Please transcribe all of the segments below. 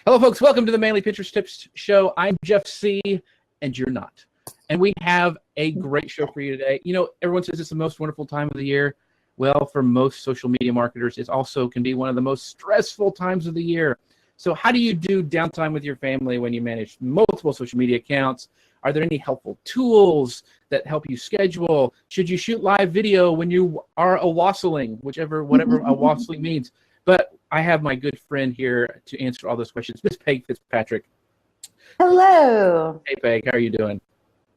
Hello, folks. Welcome to the Manly Pinterest Tips Show. I'm Jeff C., and you're not. And we have a great show for you today. You know, everyone says it's the most wonderful time of the year. Well, for most social media marketers, it also can be one of the most stressful times of the year. So how do you do downtime with your family when you manage multiple social media accounts? Are there any helpful tools that help you schedule? Should you shoot live video when you are a-wassling, whatever a-wassling means? But I have my good friend here to answer all those questions, Miss Peg Fitzpatrick. Hello. Hey, Peg, how are you doing?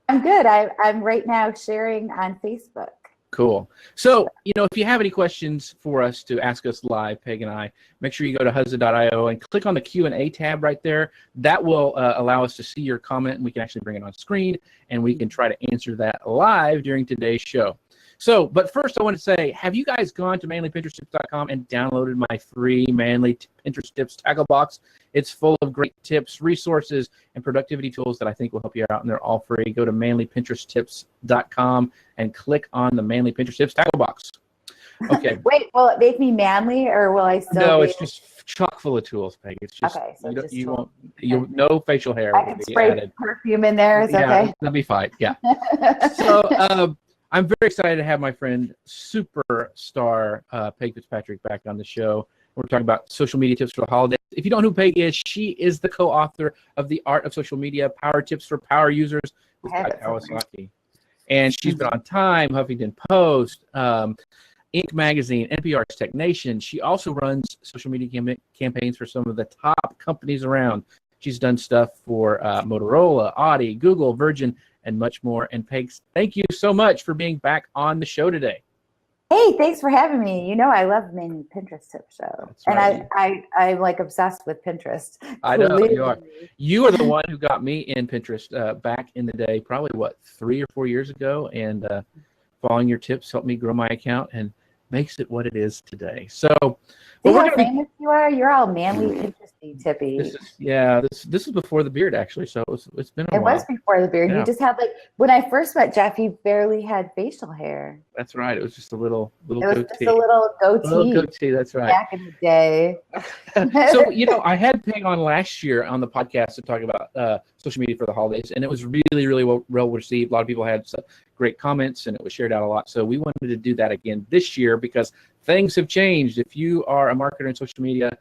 I'm good. I'm right now sharing on Facebook. Cool. So, you know, if you have any questions for us to ask us live, Peg and I, make sure you go to huzza.io and click on the Q&A tab right there. That will allow us to see your comment, and we can actually bring it on screen, and we can try to answer that live during today's show. So, but first I want to say, have you guys gone to manlypinteresttips.com and downloaded my free Manly Pinterest Tips tackle box? It's full of great tips, resources, and productivity tools that I think will help you out, and they're all free. Go to manlypinteresttips.com and click on the Manly Pinterest Tips tackle box. Okay. Wait, will it make me manly, or will I still? No, it's just chock full of tools, Peg. It's just okay. So no facial hair. I can spray added. Perfume in there. It's okay. That'll be fine. Yeah. So. I'm very excited to have my friend, superstar Peg Fitzpatrick, back on the show. We're talking about social media tips for the holidays. If you don't know who Peg is, she is the co-author of The Art of Social Media, Power Tips for Power Users with Kawasaki. And she's been on Time, Huffington Post, Inc. Magazine, NPR's Tech Nation. She also runs social media campaigns for some of the top companies around. She's done stuff for Motorola, Audi, Google, Virgin, and much more. And Peg, thank you so much for being back on the show today. Hey, thanks for having me. You know, I love Manly Pinterest Tip Show. That's right. And I'm like obsessed with Pinterest. I know you are. You are the one who got me in Pinterest back in the day, probably 3 or 4 years ago. And following your tips helped me grow my account and makes it what it is today. So, see how famous you are? You're all manly, Pinteresty, Tippy. This is before the beard, actually. So it's been a while. It was before the beard. Yeah. You just had when I first met Jeff, you barely had facial hair. That's right. It was just a little goatee. It was just a little goatee. A little goatee. That's right. Back in the day. So I had Peg on last year on the podcast to talk about social media for the holidays, and it was really, really well received. A lot of people had great comments, and it was shared out a lot. So we wanted to do that again this year because things have changed. If you are a marketer in social media,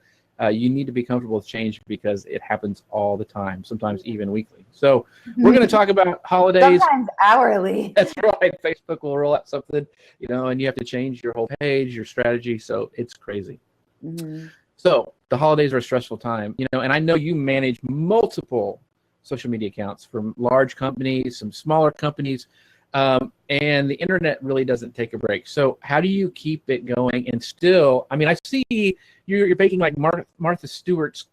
you need to be comfortable with change because it happens all the time, sometimes even weekly. So we're going to talk about holidays. Sometimes hourly. That's right. Facebook will roll out something, and you have to change your whole page, your strategy. So it's crazy. Mm-hmm. So the holidays are a stressful time, and I know you manage multiple social media accounts from large companies, some smaller companies. And the internet really doesn't take a break. So how do you keep it going and still, I see you're baking like Martha Stewart's,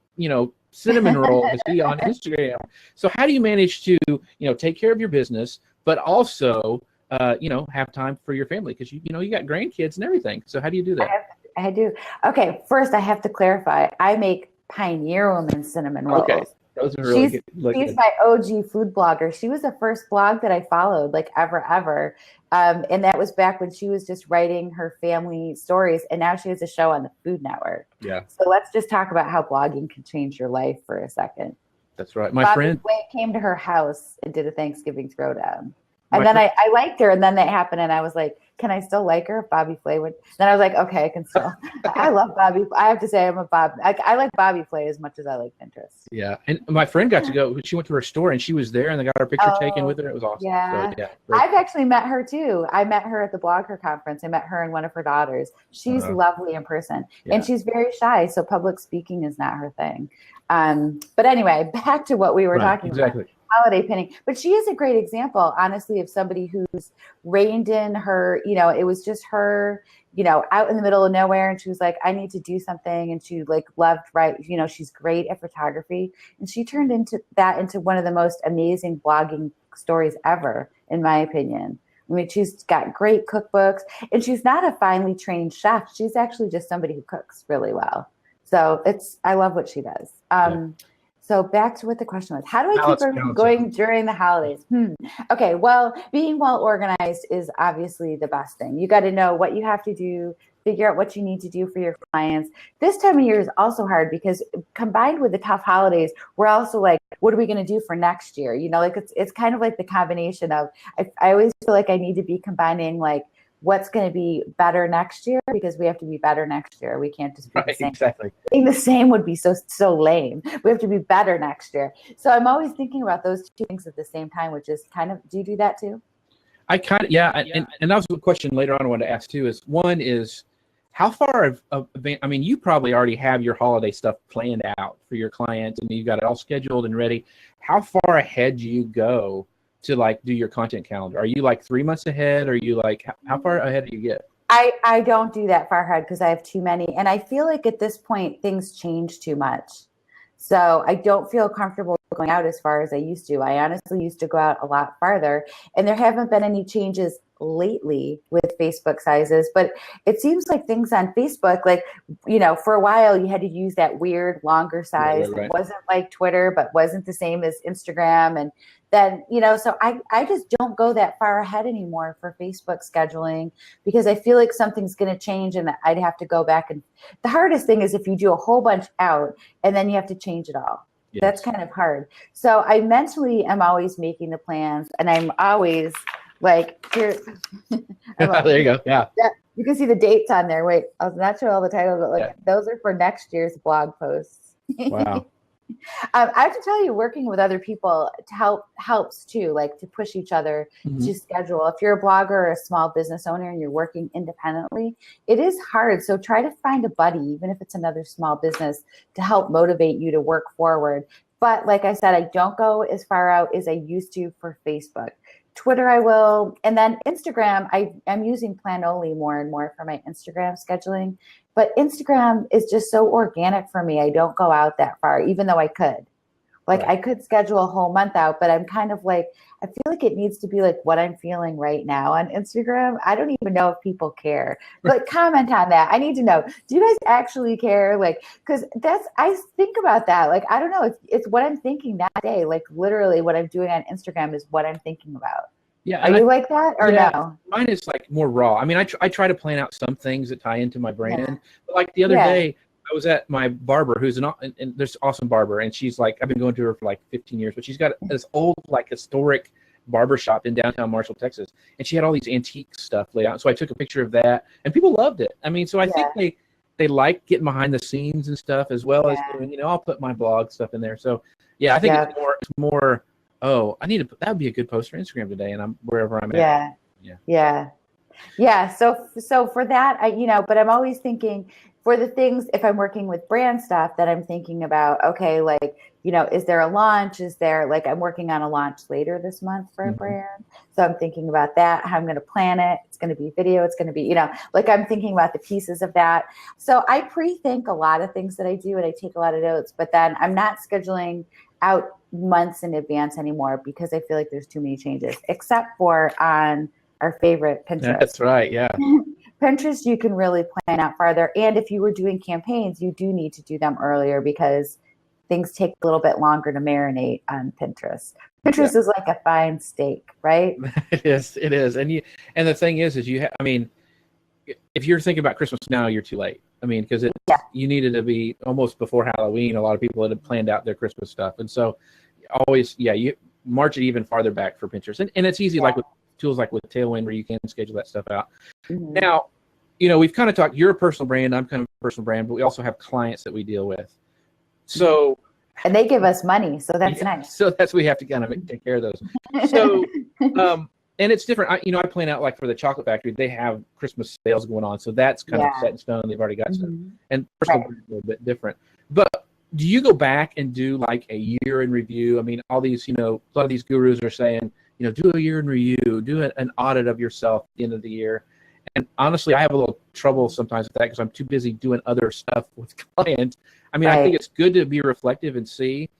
cinnamon roll to see on Instagram. So how do you manage to, take care of your business, but also, have time for your family? Because, you got grandkids and everything. So how do you do that? I do. Okay. First I have to clarify. I make Pioneer Woman cinnamon rolls. Okay. Those are really good. She's my OG food blogger. She was the first blog that I followed, ever. And that was back when she was just writing her family stories. And now she has a show on the Food Network. Yeah. So let's just talk about how blogging can change your life for a second. That's right. My friend came to her house and did a Thanksgiving throwdown. And then I liked her, and then that happened, and I was like, can I still like her if Bobby Flay would? Then I was like, okay, I can still. I love Bobby. I have to say I like Bobby Flay as much as I like Pinterest. Yeah, and my friend got to go. She went to her store, and she was there, and they got her picture taken with her. It was awesome. Yeah, so, I've actually met her, too. I met her at the Blogger Conference. I met her and one of her daughters. She's lovely in person, and she's very shy, so public speaking is not her thing. But anyway, back to what we were talking about. Holiday pinning. But she is a great example, honestly, of somebody who's reined in her, it was just her, out in the middle of nowhere. And she was like, I need to do something. And she loved, she's great at photography. And she turned into one of the most amazing blogging stories ever, in my opinion. She's got great cookbooks, and she's not a finely trained chef. She's actually just somebody who cooks really well. So I love what she does. So back to what the question was. How do I keep everything going during the holidays? Okay, well, being well organized is obviously the best thing. You got to know what you have to do figure out what you need to do for your clients. This time of year is also hard because combined with the tough holidays, we're also like, what are we going to do for next year? You know, like it's kind of like the combination of, I always feel like I need to be combining like what's going to be better next year, because we have to be better next year. We can't just be the same. Exactly. Being the same would be so lame. We have to be better next year. So I'm always thinking about those two things at the same time, which is kind of, do you do that too? I kind of, yeah. And that was a question later on I wanted to ask too, is one is how far of I mean, you probably already have your holiday stuff planned out for your clients and you got it all scheduled and ready. How far ahead do you go to like do your content calendar? Are you like 3 months ahead? Or are you like, how far ahead do you get? I don't do that far ahead because I have too many. And I feel like at this point, things change too much. So I don't feel comfortable going out as far as I used to. I honestly used to go out a lot farther, and there haven't been any changes lately with Facebook sizes, but it seems like things on Facebook, like, you know, for a while you had to use that weird longer size. Right. It wasn't like Twitter, but wasn't the same as Instagram. And then, you know, so I just don't go that far ahead anymore for Facebook scheduling, because I feel like something's going to change and I'd have to go back. And the hardest thing is if you do a whole bunch out and then you have to change it all. Yes. That's kind of hard. So I mentally am always making the plans, and I'm always like, here. There you go. Yeah. You can see the dates on there. Wait, I was not sure all the titles, but like those are for next year's blog posts. Wow. I have to tell you, working with other people helps too, like to push each other to schedule. If you're a blogger or a small business owner and you're working independently, it is hard. So try to find a buddy, even if it's another small business, to help motivate you to work forward. But like I said, I don't go as far out as I used to for Facebook. Twitter, I will. And then Instagram, I'm using Planoly more and more for my Instagram scheduling. But Instagram is just so organic for me. I don't go out that far, even though I could. Like I could schedule a whole month out, but I'm kind of like, I feel like it needs to be like what I'm feeling right now on Instagram. I don't even know if people care. But comment on that. I need to know. Do you guys actually care? Like, because I think about that. Like, I don't know. It's what I'm thinking that day. Like literally what I'm doing on Instagram is what I'm thinking about. Yeah. Are you like that or no? Mine is like more raw. I mean, I try to plan out some things that tie into my brand. Yeah. But like the other day, I was at my barber, who's and there's awesome barber, and she's like, I've been going to her for like 15 years, but she's got this old like historic barber shop in downtown Marshall, Texas, and she had all these antique stuff laid out. So I took a picture of that, and people loved it. I mean, so I think they like getting behind the scenes and stuff, as well as doing, you know, I'll put my blog stuff in there. So yeah, I think it's more. Oh, that would be a good post for Instagram today, and I'm wherever I'm at. Yeah. So for that, you know, but I'm always thinking for the things, if I'm working with brand stuff, that I'm thinking about, okay, like, you know, is there a launch? Is there like, I'm working on a launch later this month for a brand. So I'm thinking about that, how I'm going to plan it. It's going to be video. It's going to be, you know, like I'm thinking about the pieces of that. So I pre-think a lot of things that I do, and I take a lot of notes, but then I'm not scheduling out months in advance anymore because I feel like there's too many changes, except for on our favorite Pinterest. That's right. Yeah. Pinterest, you can really plan out farther. And if you were doing campaigns, you do need to do them earlier because things take a little bit longer to marinate on Pinterest. Pinterest is like a fine steak, right? It is. And the thing is I mean, if you're thinking about Christmas now, you're too late. I mean, because you needed to be almost before Halloween. A lot of people had planned out their Christmas stuff. And so always, you march it even farther back for Pinterest. And it's easy, like with tools like with Tailwind, where you can schedule that stuff out. Now, you know, we've kind of talked, you're a personal brand, I'm kind of a personal brand, but we also have clients that we deal with. So, and they give us money, so that's nice. So we have to kind of take care of those. So, and it's different. I plan out like for the chocolate factory, they have Christmas sales going on, so that's kind of set in stone. They've already got stuff, and personal brand is a little bit different. But do you go back and do like a year in review? I mean, all these, you know, a lot of these gurus are saying, you know, do a year in review, do an audit of yourself at the end of the year. And honestly, I have a little trouble sometimes with that because I'm too busy doing other stuff with clients. I mean, I think it's good to be reflective and see,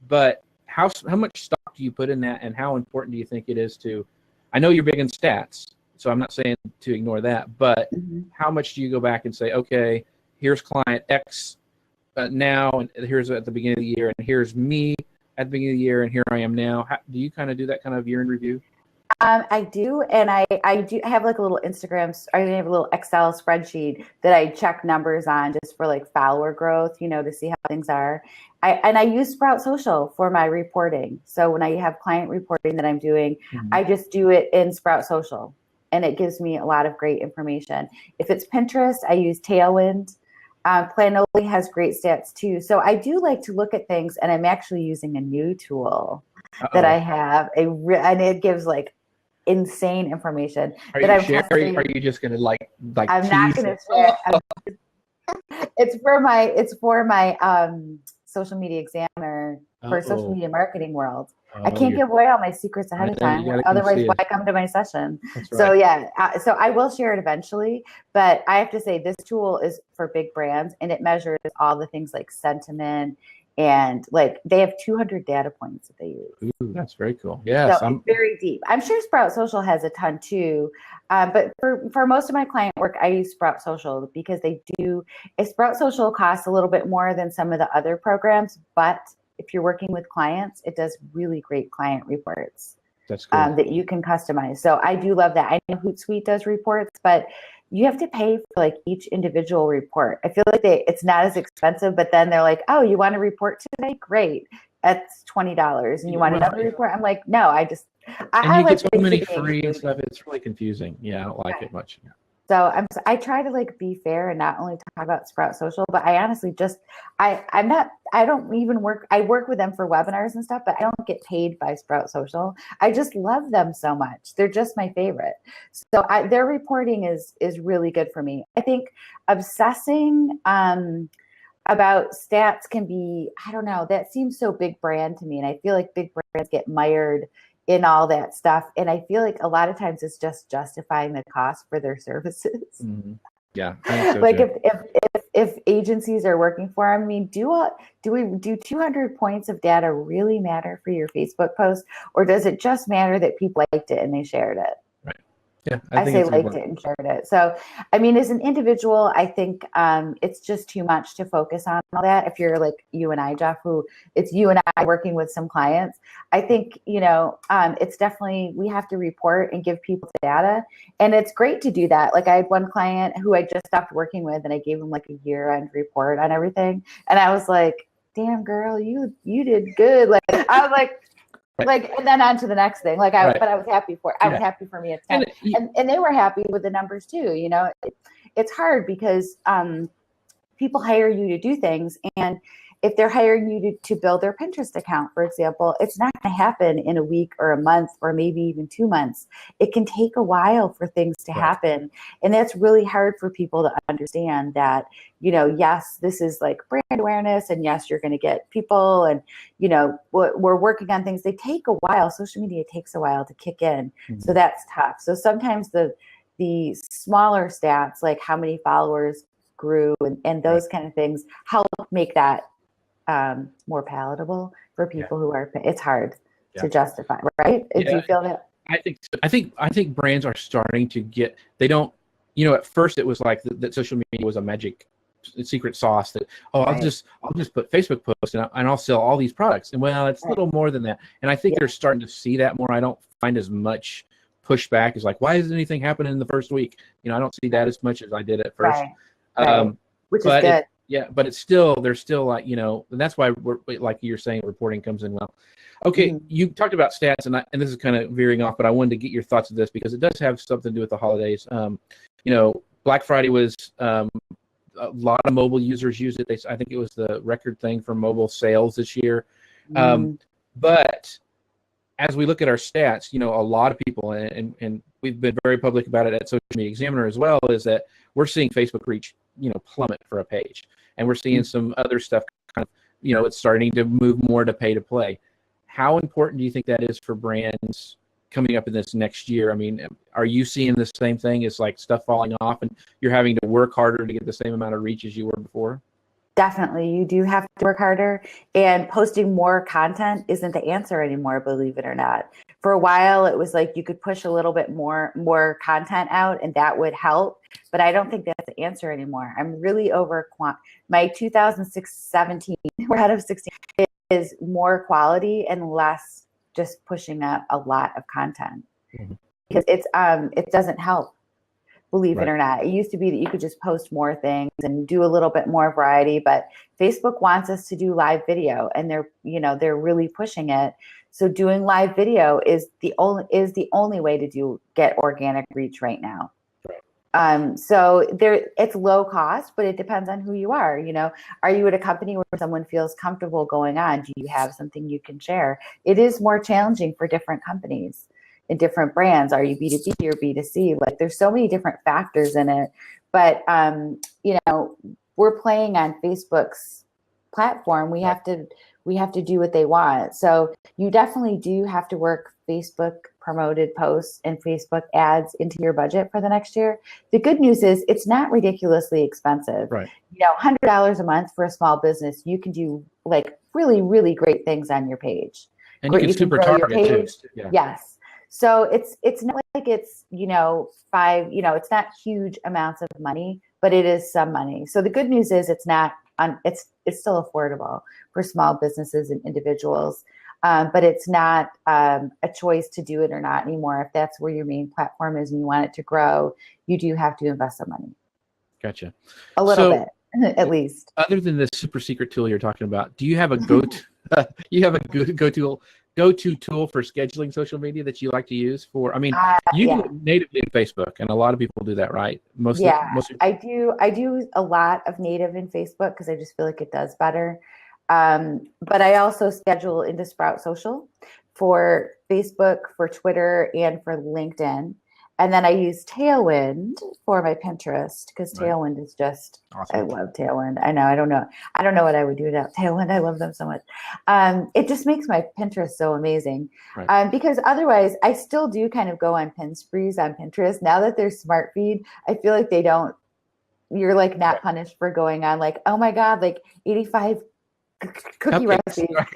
but how much stock do you put in that, and how important do you think it is to? I know you're big in stats, so I'm not saying to ignore that, but how much do you go back and say, okay, here's client X now, and here's at the beginning of the year, and here's me at the beginning of the year, and here I am now. Do you kind of do that kind of year in review? I do, and I do have like a little I have a little Excel spreadsheet that I check numbers on just for like follower growth, to see how things are. I use Sprout Social for my reporting. So when I have client reporting that I'm doing, I just do it in Sprout Social, and it gives me a lot of great information. If it's Pinterest, I use Tailwind. Planoly has great stats too. So I do like to look at things, and I'm actually using a new tool that I have, and it gives like insane information that I'm testing. Are you just going to like I'm not going to share. It's for my social media examiner for social media marketing world. I can't give away all my secrets ahead of time. Otherwise, why come to my session? That's right. So yeah, so I will share it eventually. But I have to say, this tool is for big brands, and it measures all the things like sentiment, and like they have 200 data points that they use. Ooh, that's very cool. Yes, so it's very deep. I'm sure Sprout Social has a ton too, but for most of my client work, I use Sprout Social because Sprout Social costs a little bit more than some of the other programs, but if you're working with clients, it does really great client reports. That's cool. That you can customize. So I do love that. I know Hootsuite does reports, but you have to pay for like each individual report. I feel like it's not as expensive, but then they're like, oh, you want a report today? Great. That's $20. And you want another report? I'm like, no, I like get so many free and stuff. It's really confusing. Yeah, I don't like it much. Yeah. So I try to like be fair and not only talk about Sprout Social, but I honestly I work with them for webinars and stuff, but I don't get paid by Sprout Social. I just love them so much. They're just my favorite. So their reporting is really good for me. I think obsessing about stats can be, I don't know, that seems so big brand to me. And I feel like big brands get mired in all that stuff. And I feel like a lot of times it's just justifying the cost for their services. Mm-hmm. Yeah. I think so like too. if agencies are working for them, I mean, do 200 points of data really matter for your Facebook post? Or does it just matter that people liked it and they shared it? Right. Yeah. I say liked it and shared it. So, I mean, as an individual, I think it's just too much to focus on all that. If you're like you and I, Jeff, it's you and I working with some clients, I think, it's definitely, we have to report and give people the data. And it's great to do that. Like I had one client who I just stopped working with, and I gave him like a year-end report on everything. And I was like, damn girl, you did good. Like I was like, and then on to the next thing. But I was happy for it. I was happy for me. And they were happy with the numbers too. It's hard because people hire you to do things, and if they're hiring you to build their Pinterest account, for example, it's not going to happen in a week or a month or maybe even 2 months. It can take a while for things to happen. And that's really hard for people to understand that, yes, this is like brand awareness, and yes, you're going to get people, and, we're working on things. They take a while. Social media takes a while to kick in. Mm-hmm. So that's tough. So sometimes the smaller stats, like how many followers grew and those kind of things, help make that more palatable for people who are. It's hard to justify, right? Do you feel that? I think so. I think brands are starting to get. They don't. At first it was like that social media was a magic secret sauce that I'll just put Facebook posts and I'll sell all these products. And well, it's a little more than that. And I think they're starting to see that more. I don't find as much pushback as like, why isn't anything happening in the first week? I don't see that as much as I did at first. Which is good. But it's still, they're still like, and that's why we're like you're saying, reporting comes in well. Okay, you talked about stats, and this is kind of veering off, but I wanted to get your thoughts on this because it does have something to do with the holidays. Black Friday was a lot of mobile users used it. I think it was the record thing for mobile sales this year. But as we look at our stats, a lot of people, and we've been very public about it at Social Media Examiner as well, is that we're seeing Facebook reach, plummet for a page. And we're seeing some other stuff kind of, it's starting to move more to pay to play. How important do you think that is for brands coming up in this next year? I mean, are you seeing the same thing as like stuff falling off and you're having to work harder to get the same amount of reach as you were before? Definitely. You do have to work harder, and posting more content isn't the answer anymore, believe it or not. For a while, it was like you could push a little bit more content out and that would help, but I don't think that's the answer anymore. I'm really over my 2017, we're out of 16, is more quality and less just pushing out a lot of content. because it doesn't help. Believe Right. it or not. It used to be that you could just post more things and do a little bit more variety, but Facebook wants us to do live video, and they're really pushing it. So doing live video is the only way to get organic reach right now. So it's low cost, but it depends on who you are. Are you at a company where someone feels comfortable going on? Do you have something you can share? It is more challenging for different companies and different brands. Are you B2B or B2C? Like, there's so many different factors in it, but we're playing on Facebook's platform. We have to do what they want. So you definitely do have to work Facebook promoted posts and Facebook ads into your budget for the next year. The good news is it's not ridiculously expensive. Right. $100 a month for a small business, you can do like really, really great things on your page. And you can super target too. Yeah. Yes. So it's not like it's, it's not huge amounts of money, but it is some money. So the good news is it's still affordable for small businesses and individuals. But it's not a choice to do it or not anymore. If that's where your main platform is and you want it to grow, you do have to invest some money. Gotcha. A little bit, at least. Other than the super secret tool you're talking about, do you have a go-to tool for scheduling social media that you like to use for? I mean, you do it natively in Facebook, and a lot of people do that, right? I do a lot of native in Facebook because I just feel like it does better. But I also schedule into Sprout Social for Facebook, for Twitter, and for LinkedIn. And then I use Tailwind for my Pinterest because Tailwind is just awesome. I love Tailwind. I know. I don't know what I would do without Tailwind. I love them so much. It just makes my Pinterest so amazing. Right. Because otherwise, I still do kind of go on pin sprees on Pinterest. Now that there's Smart Feed, I feel like you're like not punished for going on like, oh my God, like 85 cookie recipes. Right.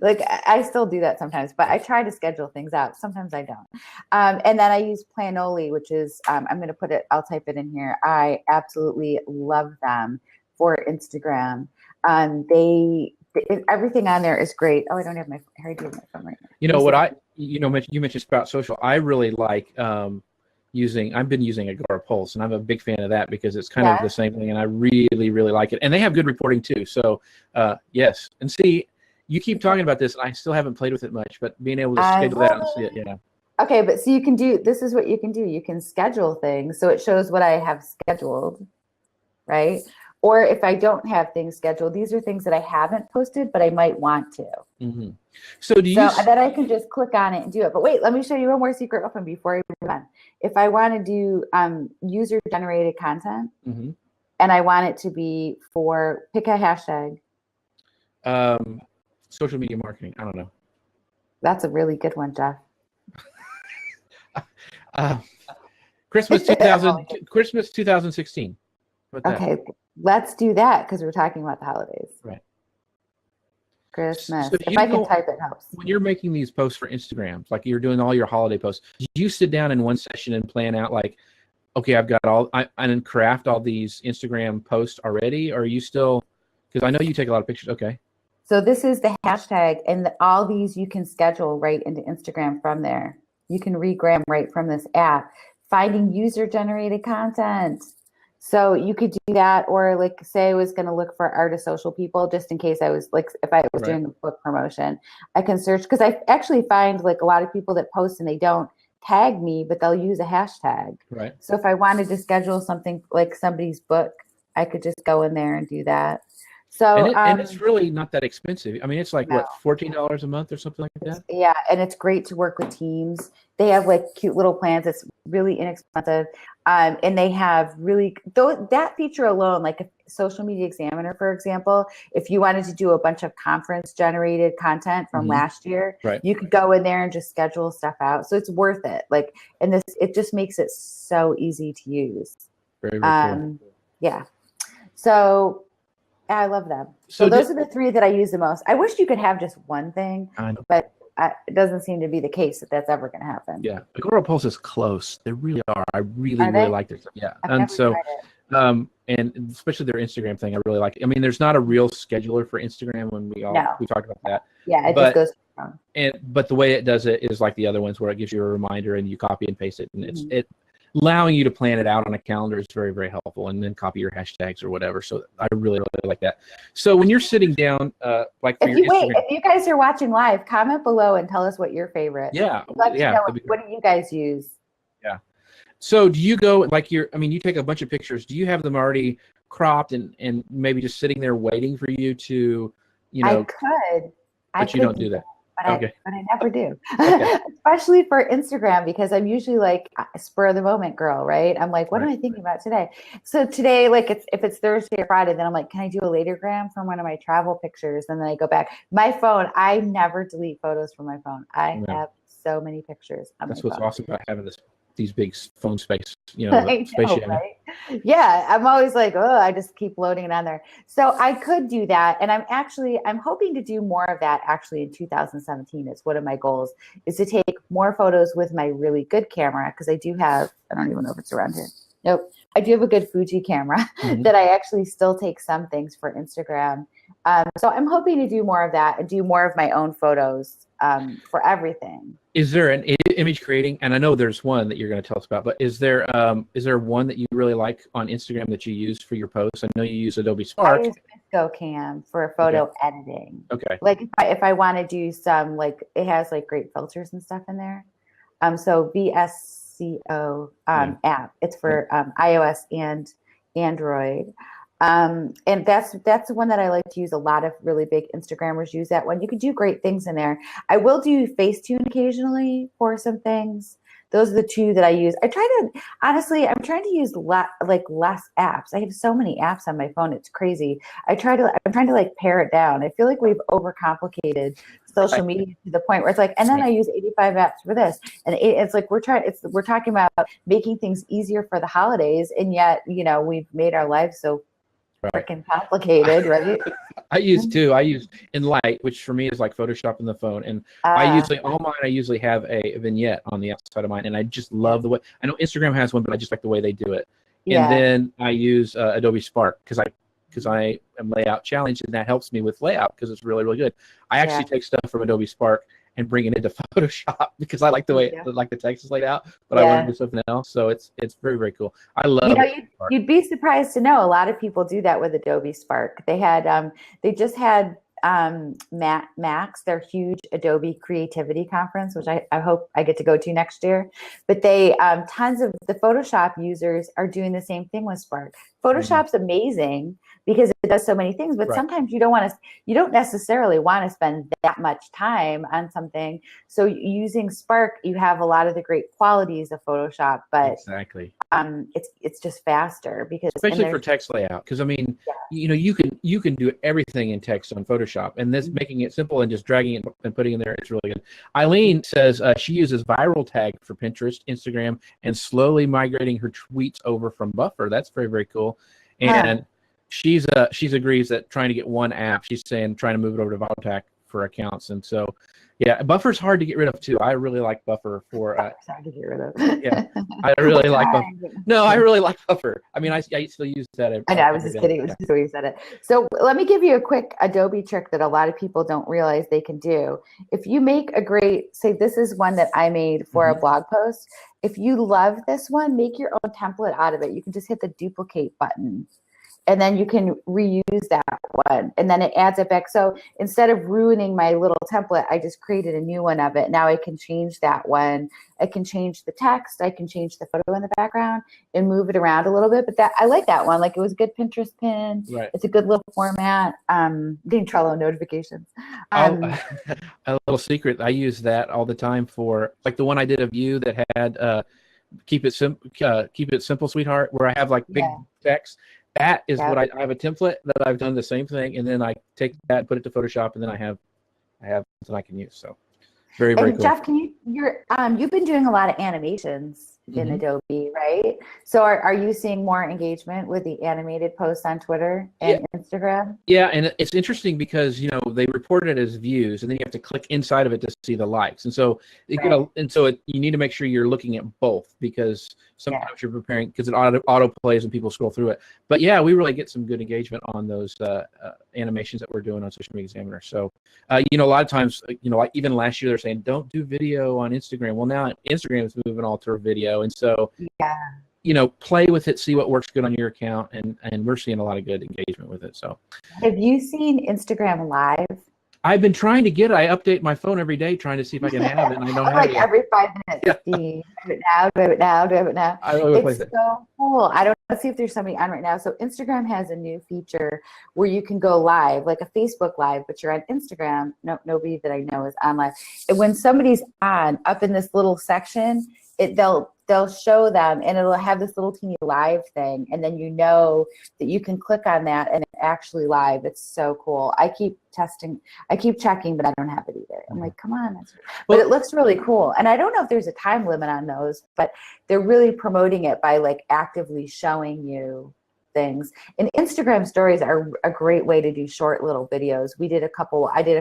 Like I still do that sometimes, but I try to schedule things out. Sometimes I don't. And then I use Planoly, which is, I'll type it in here. I absolutely love them for Instagram. Everything on there is great. Oh, I don't have my phone right now. You mentioned Sprout Social. I really like, I've been using Agora Pulse, and I'm a big fan of that because it's kind of the same thing, and I really, really like it. And they have good reporting too. So, yes. And see, you keep talking about this, and I still haven't played with it much, but being able to schedule that and see it, yeah. Okay, but so this is what you can do. You can schedule things. So it shows what I have scheduled, right? Or if I don't have things scheduled, these are things that I haven't posted, but I might want to. Mm-hmm. So then I can just click on it and do it. But wait, let me show you one more secret weapon before I move on. If I want to do user-generated content, and I want it to be pick a hashtag. Social media marketing. I don't know. That's a really good one, Jeff. Christmas 2016. Okay, let's do that because we're talking about the holidays. Right. Christmas. So if I can type, it helps. When you're making these posts for Instagram, like you're doing all your holiday posts, do you sit down in one session and plan out like, okay, I've got and craft all these Instagram posts already? Or are you still, because I know you take a lot of pictures. Okay. So this is the hashtag, and all these you can schedule right into Instagram from there. You can regram right from this app. Finding user-generated content. So you could do that, or like say I was going to look for artist social people, just in case I was like, if I was doing a book promotion, I can search, because I actually find like a lot of people that post and they don't tag me, but they'll use a hashtag. Right. So if I wanted to schedule something like somebody's book, I could just go in there and do that. So and it's really not that expensive. I mean, it's like what, $14 a month or something like that. Yeah, and it's great to work with teams. They have like cute little plans. It's really inexpensive, and they have that feature alone, like a Social Media Examiner, for example. If you wanted to do a bunch of conference-generated content from last year, you could go in there and just schedule stuff out. So it's worth it. Like, and it just makes it so easy to use. Very, very cool. Yeah. So. I love them. So those are the three that I use the most. I wish you could have just one thing, but it doesn't seem to be the case that that's ever going to happen. Yeah. Agora Pulse is close. They really are. I really like this. Yeah. And so And especially their Instagram thing, I really like. I mean, there's not a real scheduler for Instagram when we talked about that. Yeah, it just goes down. But the way it does it is like the other ones where it gives you a reminder and you copy and paste it, and it's allowing you to plan it out on a calendar is very, very helpful, and then copy your hashtags or whatever. So I really, really like that. So when you're sitting down, like for your Instagram, if you guys are watching live, comment below and tell us what your favorite. Yeah, what do you guys use? Yeah. So do you go like you take a bunch of pictures. Do you have them already cropped and maybe just sitting there waiting for you to, I could. But you don't do that. But I never do. Okay. Especially for Instagram, because I'm usually like a spur of the moment girl, right? I'm like, what am I thinking about today? So today, like if it's Thursday or Friday, then I'm like, can I do a latergram from one of my travel pictures? And then I go back. My phone, I never delete photos from my phone. I have so many pictures on my phone. That's what's awesome about having these big phone space, space. Right? Yeah, I'm always like, oh, I just keep loading it on there. So I could do that, and I'm hoping to do more of that actually in 2017. It's one of my goals is to take more photos with my really good camera, because I do have, I don't even know if it's around here. Nope, I do have a good Fuji camera that I actually still take some things for Instagram. So I'm hoping to do more of that and do more of my own photos for everything. Is there an image creating? And I know there's one that you're going to tell us about, but is there one that you really like on Instagram that you use for your posts? I know you use Adobe Spark. I use VSCO for photo editing. Okay. Like if I want to do some, like it has like great filters and stuff in there. So VSCO app. It's for iOS and Android. And that's the one that I like to use. A lot of really big Instagrammers use that one. You can do great things in there. I will do Facetune occasionally for some things. Those are the two that I use. I'm trying to use less apps. I have so many apps on my phone. It's crazy. I'm trying to like pare it down. I feel like we've overcomplicated social media to the point where it's like, and then I use 85 apps for this. And it's like, we're talking about making things easier for the holidays. And yet, we've made our lives so freaking complicated, right? I use Enlight, which for me is like Photoshop in the phone, and I usually have a vignette on the outside of mine, and I just love the way. I know Instagram has one, but I just like the way they do it. And then I use Adobe Spark because I am layout challenged, and that helps me with layout because it's really, really good. I actually take stuff from Adobe Spark and bring it into Photoshop because I like the way like the text is laid out, but I want to do something else. So it's very, very cool. I love you'd be surprised to know a lot of people do that with Adobe Spark. They had they just had Max, their huge Adobe Creativity Conference, which I hope I get to go to next year. But they tons of the Photoshop users are doing the same thing with Spark. Photoshop's amazing because it does so many things, but sometimes you don't necessarily want to spend that much time on something. So using Spark, you have a lot of the great qualities of Photoshop, but it's just faster because especially for text layout. Because you can do everything in text on Photoshop, and this making it simple and just dragging it and putting it in there, it's really good. Eileen says she uses Viral Tag for Pinterest, Instagram, and slowly migrating her tweets over from Buffer. That's very, very cool. And she agrees that trying to get one app, she's saying trying to move it over to Viral Tag for accounts. And so Buffer's hard to get rid of too. I really like Buffer for hard to get rid of. I really like Buffer. No, I really like Buffer. I mean, I still use that. I know, I was just kidding. It was just the way you said it. So let me give you a quick Adobe trick that a lot of people don't realize they can do. If you make this is one that I made for a blog post. If you love this one, make your own template out of it. You can just hit the duplicate button. And then you can reuse that one, and then it adds it back. So instead of ruining my little template, I just created a new one of it. Now I can change that one. I can change the text. I can change the photo in the background and move it around a little bit. But I like that one. Like, it was a good Pinterest pin. Right. It's a good little format. Getting Trello notifications. A little secret. I use that all the time for like the one I did of you that had keep it simple, sweetheart, where I have like big text. That is what I have a template that I've done the same thing, and then I take that, put it to Photoshop, and then I have something I can use. So very, very cool. Jeff, you've been doing a lot of animations. in Adobe, right? So are you seeing more engagement with the animated posts on Twitter and Instagram? Yeah, and it's interesting because they report it as views, and then you have to click inside of it to see the likes, and so you need to make sure you're looking at both, because sometimes you're preparing, because it auto plays and people scroll through it. But yeah, we really get some good engagement on those animations that we're doing on Social Media Examiner. So a lot of times, like even last year they're saying don't do video on Instagram. Well, now Instagram is moving all to video, and so play with it, see what works good on your account, and we're seeing a lot of good engagement with it. So, have you seen Instagram Live? I've been trying to get it. I update my phone every day trying to see if I can have it, and I don't have it. Every 5 minutes. Do I have it now? Do I have it now? Do I have it now? It's so cool. Let's see if there's somebody on right now. So Instagram has a new feature where you can go live, like a Facebook Live, but you're on Instagram. No, nobody that I know is on live. And when somebody's on, up in this little section, they'll show them, and it'll have this little teeny live thing, and then that you can click on that and it's actually live. It's so cool. I keep checking, but I don't have it either. I'm like, come on. But it looks really cool. And I don't know if there's a time limit on those, but they're really promoting it by actively showing you things. And Instagram stories are a great way to do short little videos. I did a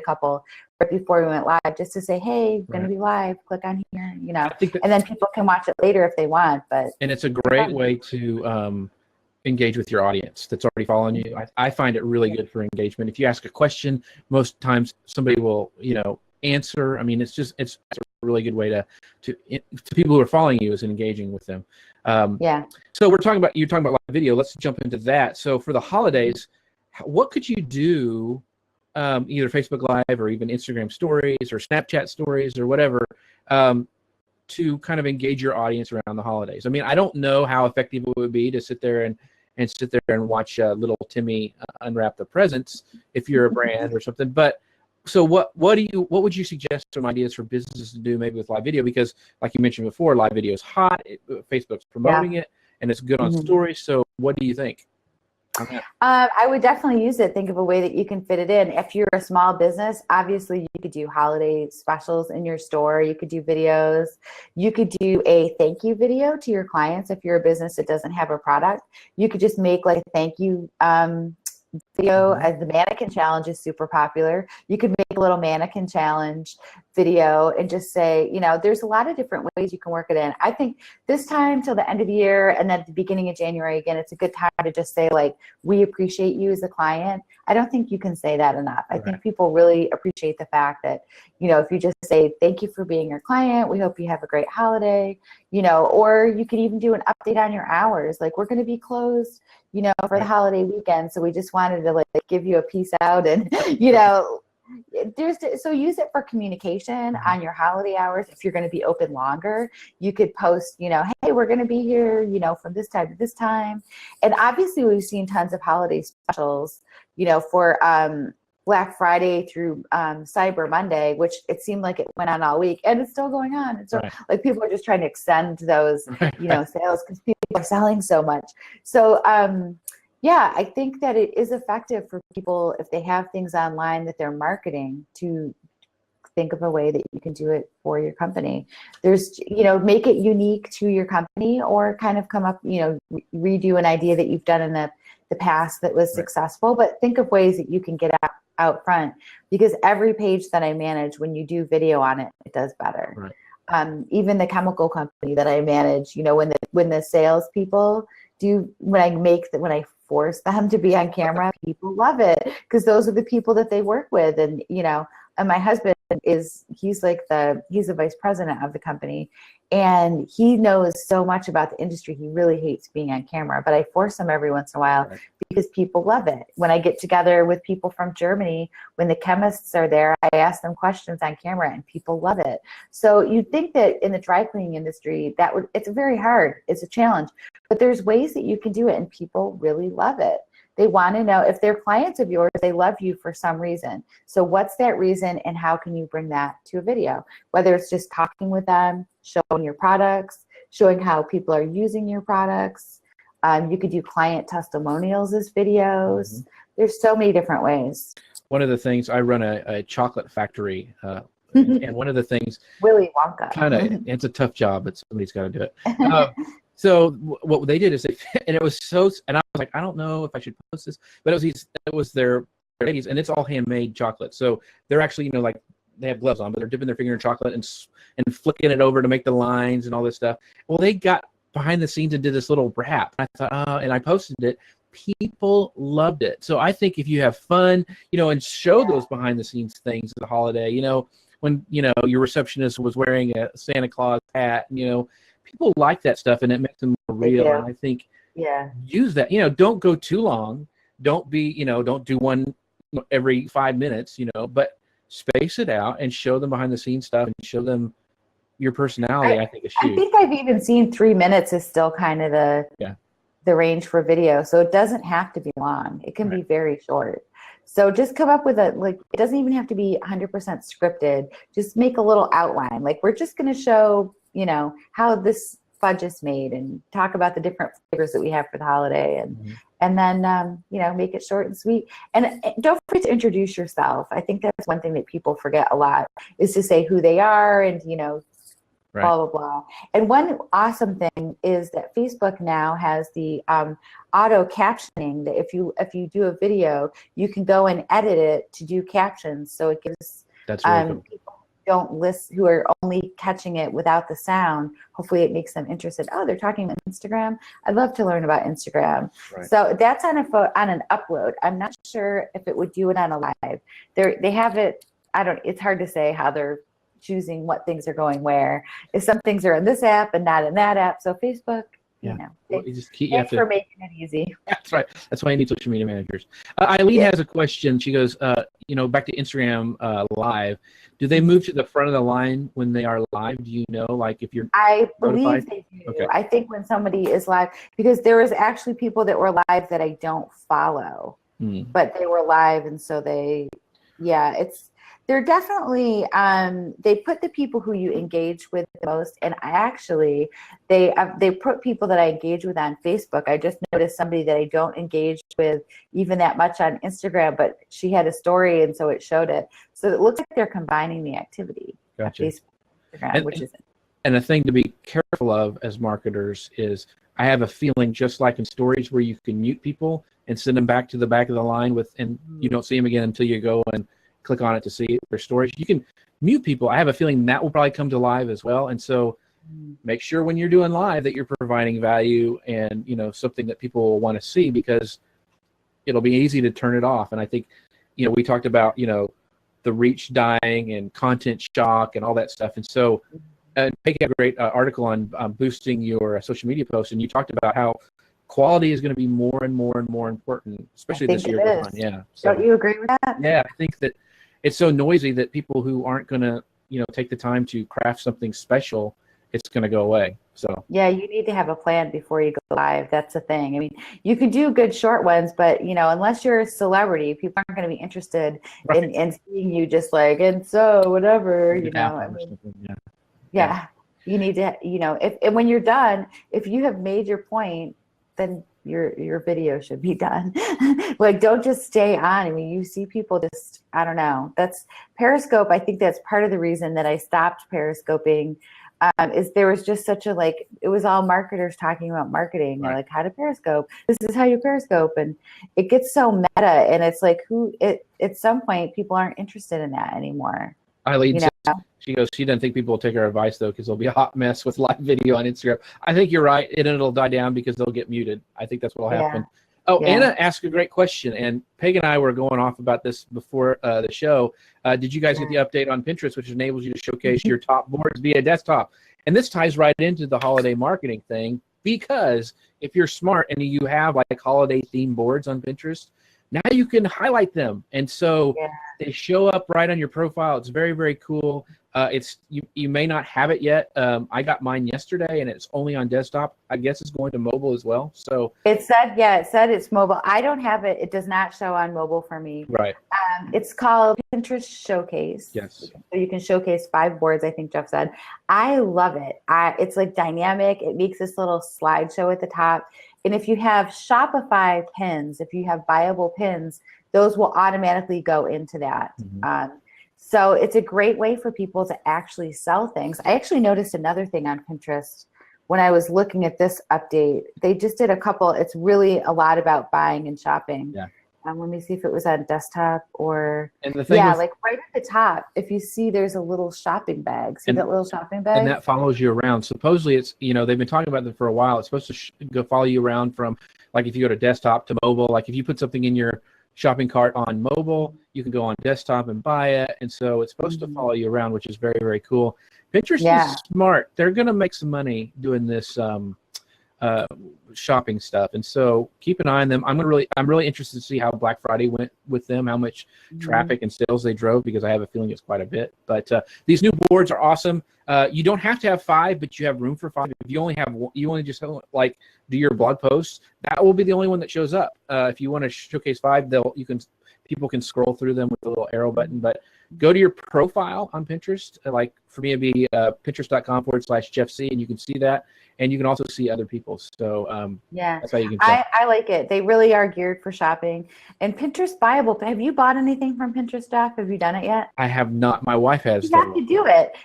couple right before we went live, just to say, hey, we're going to be live, click on here, and then people can watch it later if they want. And it's a great way to engage with your audience that's already following you. I find it really good for engagement. If you ask a question, most times somebody will, answer. I mean, it's a really good way to people who are following you is engaging with them. So you're talking about live video. Let's jump into that. So for the holidays, what could you do, either Facebook Live or even Instagram stories or Snapchat stories or whatever, to kind of engage your audience around the holidays? I mean, I don't know how effective it would be to sit there and watch little Timmy unwrap the presents if you're a brand or something. But so what would you suggest some ideas for businesses to do maybe with live video? Because like you mentioned before, live video is hot. Facebook's promoting it, and it's good on stories. So what do you think? I would definitely use it. Think of a way that you can fit it in. If you're a small business, obviously you could do holiday specials in your store. You could do videos. You could do a thank you video to your clients. If you're a business that doesn't have a product, you could just make a thank you video. The mannequin challenge is super popular. You could make a little mannequin challenge video and just say, there's a lot of different ways you can work it in. I think this time till the end of the year and then at the beginning of January, again, it's a good time to just say, we appreciate you as a client. I don't think you can say that enough. I think people really appreciate the fact that, if you just say, thank you for being our client, we hope you have a great holiday, or you could even do an update on your hours. We're going to be closed, for the holiday weekend. So we just wanted to give you a peace out and, so use it for communication on your holiday hours. If you're going to be open longer, you could post, hey, we're going to be here, from this time to this time. And obviously we've seen tons of holiday specials, for Black Friday through Cyber Monday, which it seemed like it went on all week, and it's still going on. It's people are just trying to extend those, sales because people are selling so much. So, I think that it is effective for people if they have things online that they're marketing to think of a way that you can do it for your company. There's, make it unique to your company, or kind of come up, redo an idea that you've done in the past that was successful, but think of ways that you can get out front, because every page that I manage, when you do video on it, it does better. Even the chemical company that I manage, when the salespeople when I force them to be on camera, people love it, because those are the people that they work with. And, and my husband he's a vice president of the company, and he knows so much about the industry. He really hates being on camera, but I force him every once in a while because people love it. When I get together with people from Germany, when the chemists are there, I ask them questions on camera and people love it. So you'd think that in the dry cleaning industry, it's very hard. It's a challenge, but there's ways that you can do it and people really love it. They want to know, if they're clients of yours, they love you for some reason. So what's that reason, and how can you bring that to a video? Whether it's just talking with them, showing your products, showing how people are using your products. You could do client testimonials as videos. There's so many different ways. One of the things, I run a chocolate factory And one of the things, Willy Wonka. It's a tough job, but somebody's got to do it. So what they did is and it was and I was like, I don't know if I should post this, but it was their ladies, and it's all handmade chocolate. So they're actually, like, they have gloves on, but they're dipping their finger in chocolate and flicking it over to make the lines and all this stuff. Well, they got behind the scenes and did this little rap. And I thought, and I posted it. People loved it. So I think if you have fun, and show those behind the scenes things at the holiday, when, your receptionist was wearing a Santa Claus hat, people like that stuff, and it makes them more real. And I think, use that, don't go too long. Don't be, don't do one every 5 minutes, but space it out and show them behind the scenes stuff and show them your personality. I think is huge. I think I've even seen 3 minutes is still kind of the range for video. So it doesn't have to be long. It can be very short. So just come up with it doesn't even have to be 100% scripted. Just make a little outline. Like, we're just going to show, how this fudge is made, and talk about the different flavors that we have for the holiday, and then make it short and sweet. And don't forget to introduce yourself. I think that's one thing that people forget a lot, is to say who they are, and blah blah blah. And one awesome thing is that Facebook now has the auto captioning, that if you do a video, you can go and edit it to do captions. So it gives people who are only catching it without the sound, hopefully it makes them interested. Oh, they're talking about Instagram. I'd love to learn about Instagram. So that's on an upload. I'm not sure if it would do it on a live. They have it. It's hard to say how they're choosing what things are going where. If some things are in this app and not in that app. So Facebook, thanks for making it easy. That's right. That's why you need social media managers. Eileen has a question. She goes, back to Instagram Live. Do they move to the front of the line when they are live? Do you know, like, if you're I believe they do. Okay. I think when somebody is live, because there was actually people that were live that I don't follow, but they were live, and so they're definitely, they put the people who you engage with the most, and they put people that I engage with on Facebook. I just noticed somebody that I don't engage with even that much on Instagram, but she had a story, and so it showed it. So it looks like they're combining the activity. Gotcha. Facebook, Instagram, and a thing to be careful of as marketers is, I have a feeling, just like in stories where you can mute people and send them back to the back of the line and you don't see them again until you go and click on it to see their stories. You can mute people. I have a feeling that will probably come to live as well. And so make sure when you're doing live that you're providing value and, something that people will want to see, because it'll be easy to turn it off. And I think, we talked about, the reach dying and content shock and all that stuff. And so Peggy had a great article on boosting your social media posts. And you talked about how quality is going to be more and more and more important, especially this year. So, don't you agree with that? Yeah, I think that it's so noisy that people who aren't going to, take the time to craft something special, it's going to go away. So yeah, you need to have a plan before you go live. That's the thing. I mean, you can do good short ones, but unless you're a celebrity, people aren't going to be interested in seeing you just like, and so whatever, you need to, if when you're done, if you have made your point, then your video should be done. Like, don't just stay on. I mean, you see people just, I don't know. That's Periscope. I think that's part of the reason that I stopped Periscoping, is there was just such a, it was all marketers talking about marketing. They're like, how to Periscope. This is how you Periscope. And it gets so meta, and it's like, at some point, people aren't interested in that anymore. Eileen says, she goes, she doesn't think people will take her advice, though, because it'll be a hot mess with live video on Instagram. I think you're right, and it'll die down because they'll get muted. I think that's what will happen. Oh, Anna asked a great question, and Peg and I were going off about this before the show. Did you guys get the update on Pinterest, which enables you to showcase your top boards via desktop? And this ties right into the holiday marketing thing, because if you're smart and you have like holiday theme boards on Pinterest, now you can highlight them, and so they show up right on your profile. It's very, very cool. It's you may not have it yet. I got mine yesterday, and it's only on desktop. I guess it's going to mobile as well. So it said it's mobile. I don't have it. It does not show on mobile for me. Right. It's called Pinterest Showcase. Yes. So you can showcase 5 boards, I think Jeff said. I love it. It's like dynamic. It makes this little slideshow at the top. And if you have Shopify pins, if you have buyable pins, those will automatically go into that. So it's a great way for people to actually sell things. I actually noticed another thing on Pinterest when I was looking at this update. They just did a couple. It's really a lot about buying and shopping. Yeah. Let me see if it was on desktop or, and the thing like right at the top, if you see there's a little shopping bag. See that little shopping bag? And that follows you around. Supposedly it's, they've been talking about it for a while. It's supposed to go follow you around from, like, if you go to desktop to mobile, like if you put something in your shopping cart on mobile, you can go on desktop and buy it. And so it's supposed to follow you around, which is very, very cool. Pinterest is smart. They're going to make some money doing this shopping stuff, and so keep an eye on them. I'm really interested to see how Black Friday went with them, how much traffic and sales they drove, because I have a feeling it's quite a bit. But these new boards are awesome. You don't have to have 5, but you have room for 5. If you only have one, you only just like do your blog posts, that will be the only one that shows up. If you want to showcase 5, people can scroll through them with a little arrow button. But go to your profile on Pinterest. Like for me, it'd be pinterest.com/Jeff C, and you can see that. And you can also see other people's. So that's how you can tell. I like it. They really are geared for shopping. And Pinterest buyable. Have you bought anything from Pinterest, Jeff? Have you done it yet? I have not. My wife has. You have to do it.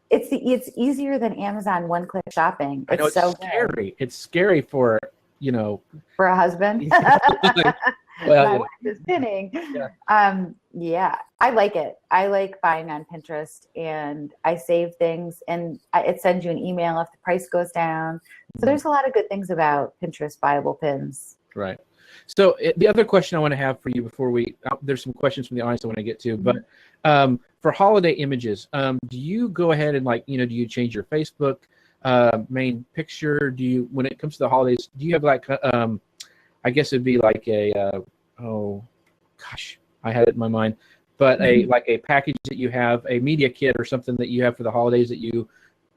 It's easier than Amazon one-click shopping. I know it's so scary. Good. It's scary for for a husband. Well, my wife is pinning. Yeah. I like it. I like buying on Pinterest, and I save things, and it sends you an email if the price goes down. So there's a lot of good things about Pinterest buyable pins. Right. So the other question I want to have for you before there's some questions from the audience I want to get to, but for holiday images, do you go ahead and do you change your Facebook main picture? When it comes to the holidays, do you have I guess it'd be like I had it in my mind, but a package that you have, a media kit or something that you have for the holidays that you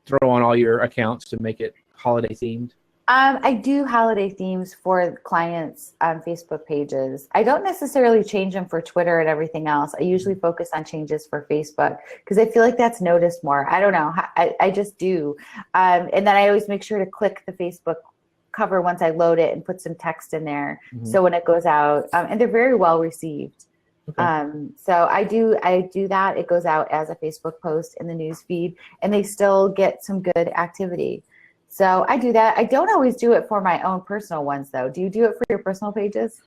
throw on all your accounts to make it holiday themed? I do holiday themes for clients on Facebook pages. I don't necessarily change them for Twitter and everything else. I usually focus on changes for Facebook because I feel like that's noticed more. I don't know. I just do. And then I always make sure to click the Facebook cover once I load it and put some text in there. So when it goes out, and they're very well received. Okay. So I do that. It goes out as a Facebook post in the news feed, and they still get some good activity. So I do that. I don't always do it for my own personal ones, though. Do you do it for your personal pages?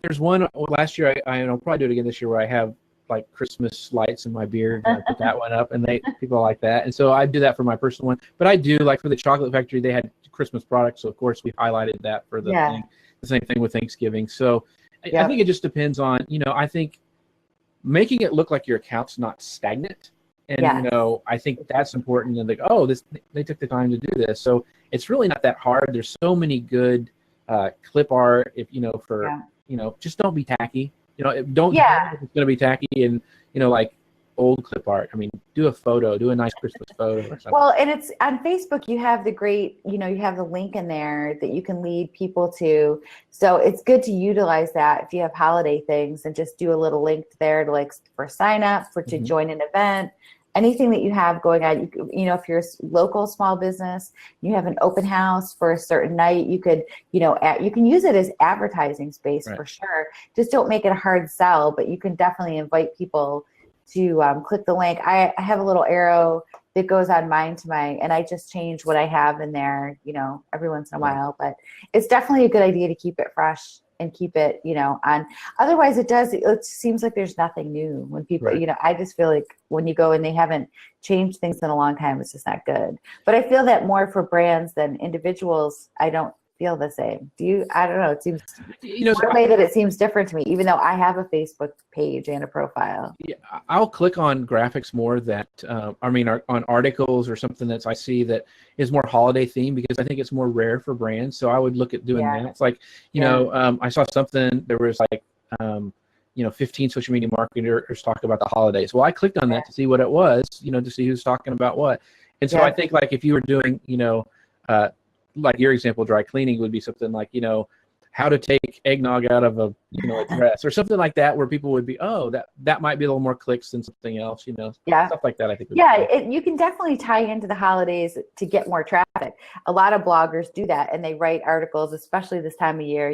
There's one last year. I'll probably do it again this year where I have like Christmas lights in my beard. I put that one up, and people like that. And so I do that for my personal one. But I do, like for the chocolate factory, they had Christmas products, so of course we highlighted that for the thing. The same thing with Thanksgiving. So I think it just depends on, I think making it look like your account's not stagnant. And, I think that's important. And they took the time to do this. So it's really not that hard. There's so many good clip art, just don't be tacky. Don't it's going to be tacky and, like old clip art. I mean, do a photo, do a nice Christmas photo or something. Well, and it's on Facebook, you have the great, you have the link in there that you can lead people to. So it's good to utilize that if you have holiday things and just do a little link there to for sign up, to join an event. Anything that you have going on, if you're a local small business, you have an open house for a certain night, you could, you can use it as advertising space for sure. Just don't make it a hard sell, but you can definitely invite people to click the link. I have a little arrow that goes on mine and I just change what I have in there, every once in a while. But it's definitely a good idea to keep it fresh and keep it, on. Otherwise, it seems like there's nothing new when people, I just feel like when you go and they haven't changed things in a long time, it's just not good. But I feel that more for brands than individuals. I don't feel the same. Do you? I don't know. It seems one way that it seems different to me, even though I have a Facebook page and a profile. Yeah, I'll click on graphics more that on articles or something that I see that is more holiday themed, because I think it's more rare for brands. So I would look at doing that. It's like I saw something. There was 15 social media marketers talk about the holidays. Well, I clicked on that to see what it was, to see who's talking about what. And so I think if you were doing like your example, dry cleaning would be something like, how to take eggnog out of a dress or something like that, where people would be, that might be a little more clicks than something else, stuff like that. I think. You can definitely tie into the holidays to get more traffic. A lot of bloggers do that, and they write articles, especially this time of year.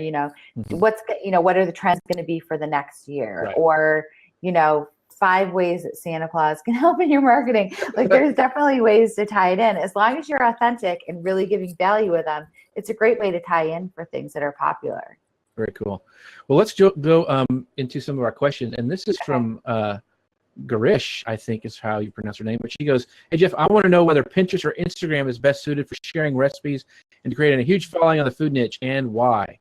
What are the trends going to be for the next year, or 5 ways that Santa Claus can help in your marketing. Like there's definitely ways to tie it in. As long as you're authentic and really giving value with them, it's a great way to tie in for things that are popular. Very cool. Well, let's go into some of our questions. And this is from Garish, I think is how you pronounce her name. But she goes, hey, Jeff, I want to know whether Pinterest or Instagram is best suited for sharing recipes and creating a huge following on the food niche, and why?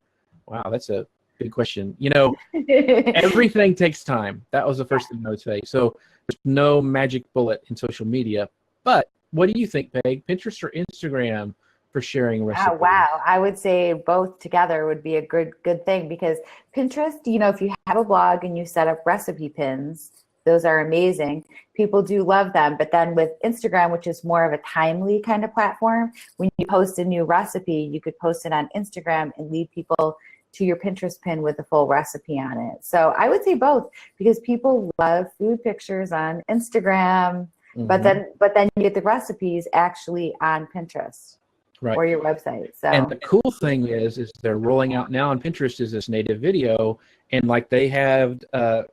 Wow, that's a good question. You know, everything takes time. That was the first thing I would say. So there's no magic bullet in social media. But what do you think, Peg? Pinterest or Instagram for sharing recipes? Oh, wow. I would say both together would be a good thing, because Pinterest, you know, if you have a blog and you set up recipe pins, those are amazing. People do love them. But then with Instagram, which is more of a timely kind of platform, when you post a new recipe, you could post it on Instagram and lead people to your Pinterest pin with the full recipe on it. So I would say both, because people love food pictures on Instagram, but then you get the recipes actually on Pinterest. Right. Or your website. So, and the cool thing is they're rolling out now on Pinterest is this native video, and like they have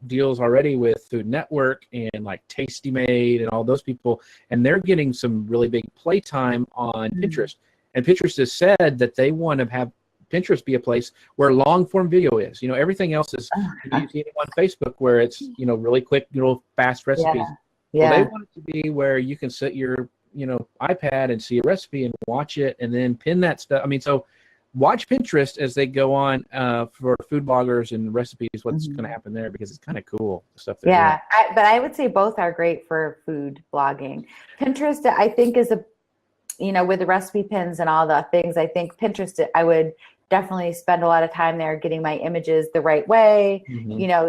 deals already with Food Network and like Tasty Made and all those people, and they're getting some really big playtime on Pinterest. And Pinterest has said that they want to have Pinterest be a place where long form video is. You know, everything else is you see it on Facebook where it's, you know, really quick, fast recipes. Yeah. Well, they want it to be where you can set your iPad and see a recipe and watch it and then pin that stuff. I mean, so watch Pinterest as they go on for food bloggers and recipes, what's going to happen there, because it's kind of cool stuff. Yeah, but I would say both are great for food blogging. Pinterest, I think, is with the recipe pins and all the things, I think Pinterest, I would definitely spend a lot of time there getting my images the right way,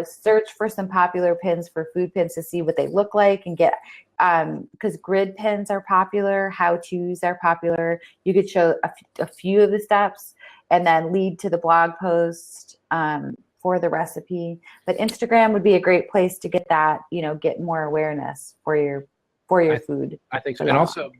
search for some popular pins for food pins to see what they look like and get, because grid pins are popular, how-tos are popular. You could show a few of the steps and then lead to the blog post for the recipe. But Instagram would be a great place to get that, get more awareness for your food. I think so. And also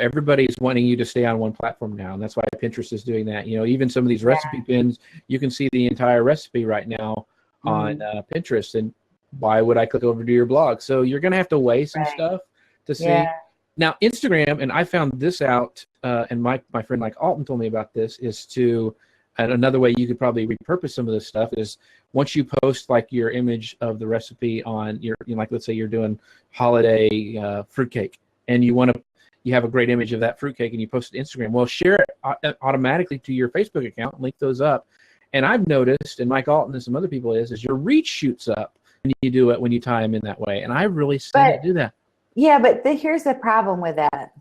everybody's wanting you to stay on one platform now, and that's why Pinterest is doing that. Even some of these recipe pins, you can see the entire recipe right now on Pinterest. And why would I click over to your blog? So you're going to have to weigh some stuff to see. Yeah. Now, Instagram, and I found this out, and my friend Mike Alton told me about this, is and another way you could probably repurpose some of this stuff is once you post like your image of the recipe on your, like let's say you're doing holiday fruitcake, and you have a great image of that fruitcake and you post it to Instagram. Well, share it automatically to your Facebook account, link those up. And I've noticed, and Mike Alton and some other people is your reach shoots up when you do it, when you tie them in that way. And I've really seen it do that. Yeah, but here's the problem with that.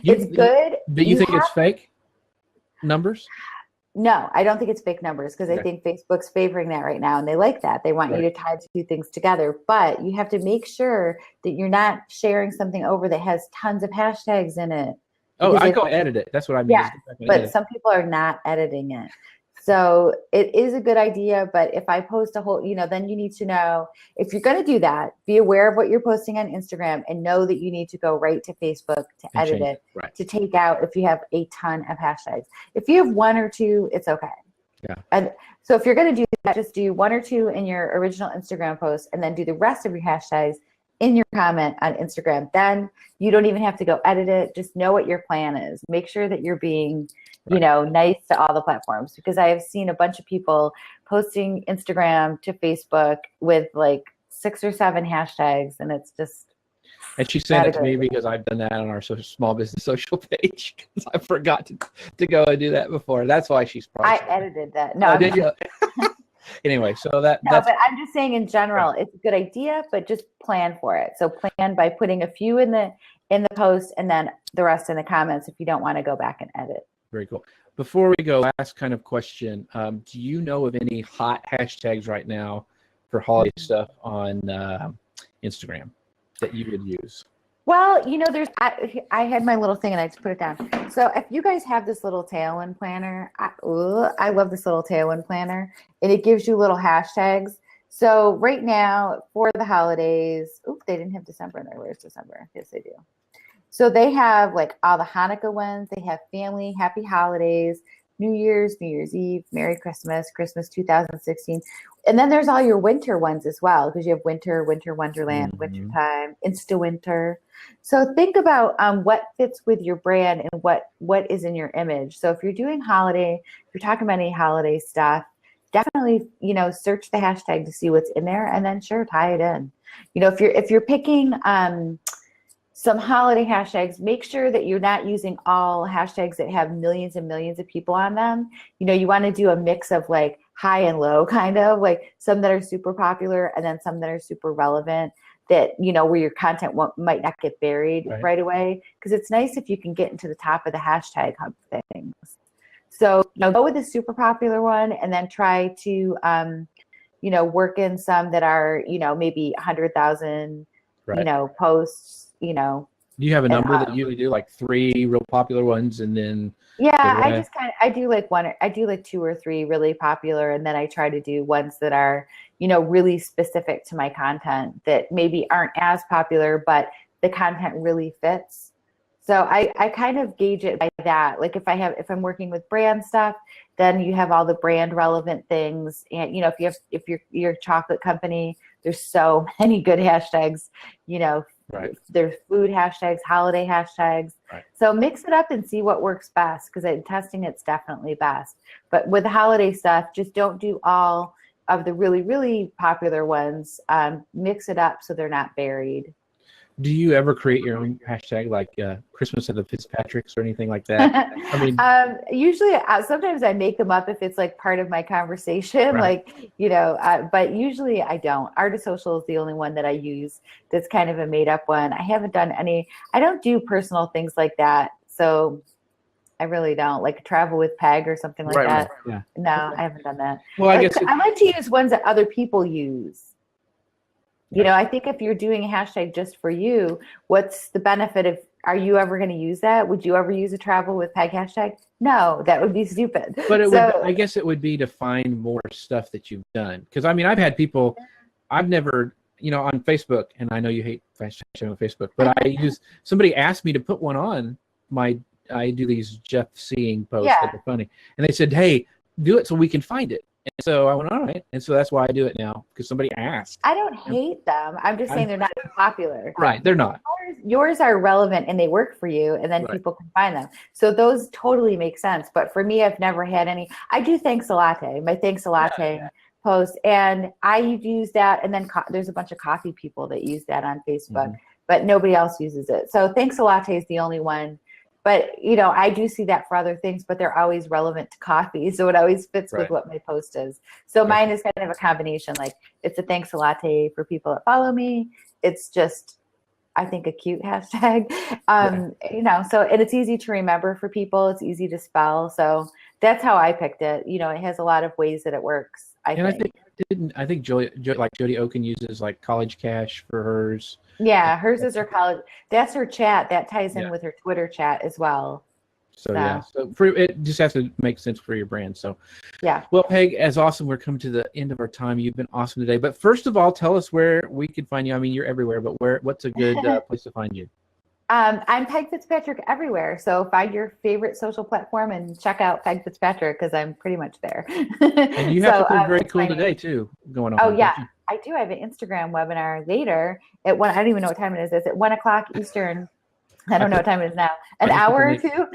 It's good. But you think it's fake numbers? No, I don't think it's fake numbers, because I think Facebook's favoring that right now, and they like that. They want you to tie two things together, but you have to make sure that you're not sharing something over that has tons of hashtags in it. Oh, I go edit it. That's what I mean. Yeah, but some people are not editing it. So it is a good idea, but if I post a whole, then you need to know, if you're going to do that, be aware of what you're posting on Instagram and know that you need to go right to Facebook to edit it, to take out if you have a ton of hashtags. If you have one or two, it's okay. Yeah. And so if you're going to do that, just do one or two in your original Instagram post and then do the rest of your hashtags in your comment on Instagram. Then you don't even have to go edit it. Just know what your plan is. Make sure that you're being nice to all the platforms, because I have seen a bunch of people posting Instagram to Facebook with like 6 or 7 hashtags, and it's just. And she sent it to me because I've done that on our small business social page, because I forgot to go and do that before. That's why she's probably. I edited that. No, did you? Anyway, so that's. But I'm just saying in general, it's a good idea, but just plan for it. So plan by putting a few in the post and then the rest in the comments if you don't want to go back and edit. Very cool. Before we go, last kind of question. Do you know of any hot hashtags right now for holiday stuff on Instagram that you would use? Well, I had my little thing and I just put it down. So if you guys have this little Tailwind planner, I love this little Tailwind planner, and it gives you little hashtags. So right now for the holidays, they didn't have December in there. Where's December? Yes, they do. So they have like all the Hanukkah ones. They have family, happy holidays, New Year's, New Year's Eve, Merry Christmas, Christmas 2016. And then there's all your winter ones as well, because you have winter, winter wonderland, Mm-hmm. wintertime, insta winter. So think about what fits with your brand and what is in your image. So if you're doing holiday, if you're talking about any holiday stuff, definitely, search the hashtag to see what's in there, and then sure, tie it in. If you're picking some holiday hashtags, make sure that you're not using all hashtags that have millions and millions of people on them. You want to do a mix of like high and low, kind of like some that are super popular and then some that are super relevant, that, where your content might not get buried right away. Because it's nice if you can get into the top of the hashtag hub things. So go with the super popular one, and then try to, work in some that are, maybe 100,000, posts, Do you have a number that you do, like 3 real popular ones, and then? Yeah, I do like 2 or 3 really popular, and then I try to do ones that are, really specific to my content that maybe aren't as popular, but the content really fits. So I kind of gauge it by that. Like if I'm working with brand stuff, then you have all the brand relevant things. And, if you're a chocolate company, there's so many good hashtags, there's food hashtags, holiday hashtags. Right. So mix it up and see what works best, because in testing, it's definitely best. But with the holiday stuff, just don't do all of the really, really popular ones. Mix it up so they're not buried. Do you ever create your own hashtag, like Christmas at the Fitzpatricks or anything like that? I mean, usually, sometimes I make them up if it's like part of my conversation, right. but usually I don't. Art of Social is the only one that I use that's kind of a made up one. I haven't done any. I don't do personal things like that, so I really don't, like travel with Peg or something like that. Right. Yeah. No, I haven't done that. Well, I guess I like to use ones that other people use. I think if you're doing a hashtag just for you, what's the benefit of, are you ever going to use that? Would you ever use a travel with Peg hashtag? No, that would be stupid. But I guess it would be to find more stuff that you've done. Because I mean, I've had people, I've never, on Facebook, and I know you hate hashtag on Facebook, but somebody asked me to put one on I do these Jeff Seeing posts that are funny. And they said, hey, do it so we can find it. And so I went, all right. And so that's why I do it now, because somebody asked. I don't hate them. I'm just saying they're not popular. Right. They're not. Yours are relevant and they work for you, and then people can find them. So those totally make sense. But for me, I've never had any. I do Thanks a Latte, my Thanks a Latte post. And I use that. And then there's a bunch of coffee people that use that on Facebook, but nobody else uses it. So Thanks a Latte is the only one. But, I do see that for other things, but they're always relevant to coffee. So it always fits with what my post is. So mine is kind of a combination. Like, it's a Thanks a Latte for people that follow me. It's just, I think, a cute hashtag. So, and it's easy to remember for people. It's easy to spell. So that's how I picked it. It has a lot of ways that it works, I think Jody Oken uses like College Cash for hers. Yeah, hers is her college. That's her chat. That ties in with her Twitter chat as well. So it just has to make sense for your brand. So yeah. Well, Peg, as awesome. We're coming to the end of our time. You've been awesome today. But first of all, tell us where we can find you. I mean, you're everywhere, but what's a good place to find you? I'm Peg Fitzpatrick everywhere. So find your favorite social platform and check out Peg Fitzpatrick, because I'm pretty much there. And you have something very cool today too going on. Oh yeah, I do. I have an Instagram webinar later at 1. I don't even know what time it is. It's at 1 o'clock Eastern. I don't know what time it is now. An hour or two.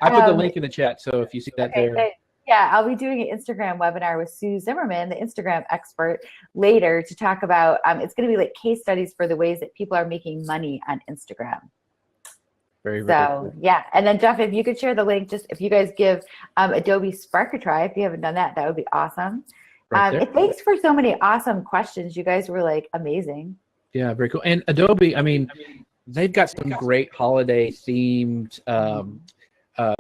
I put the link in the chat, so if you see that there. Yeah, I'll be doing an Instagram webinar with Sue Zimmerman, the Instagram expert, later to talk about, it's going to be like case studies for the ways that people are making money on Instagram. Very cool. Yeah. And then Jeff, if you could share the link, just if you guys give Adobe Spark a try, if you haven't done that, that would be awesome. Thanks for so many awesome questions. You guys were like amazing. Yeah, very cool. And Adobe, I mean, they've got some great holiday themed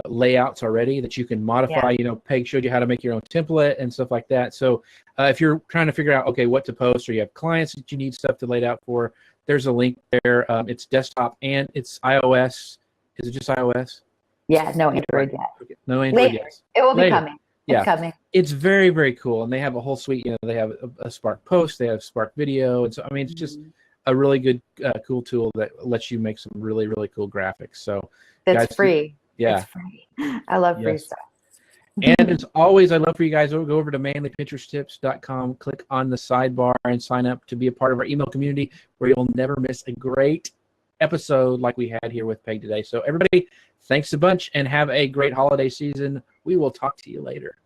layouts already that you can modify. Peg showed you how to make your own template and stuff like that. So if you're trying to figure out, okay, what to post, or you have clients that you need stuff to lay out for, there's a link there. It's desktop and it's iOS. Is it just iOS? Yeah, no Android yet. No Android yet. It will be coming. It's coming. It's very, very cool. And they have a whole suite. They have a Spark Post, they have Spark Video. And so, I mean, it's just a really good, cool tool that lets you make some really, really cool graphics. So that's free. Yeah. It's free. I love free stuff. And as always, I'd love for you guys to go over to manlypinteresttips.com, click on the sidebar, and sign up to be a part of our email community where you'll never miss a great episode like we had here with Peg today. So everybody, thanks a bunch and have a great holiday season. We will talk to you later.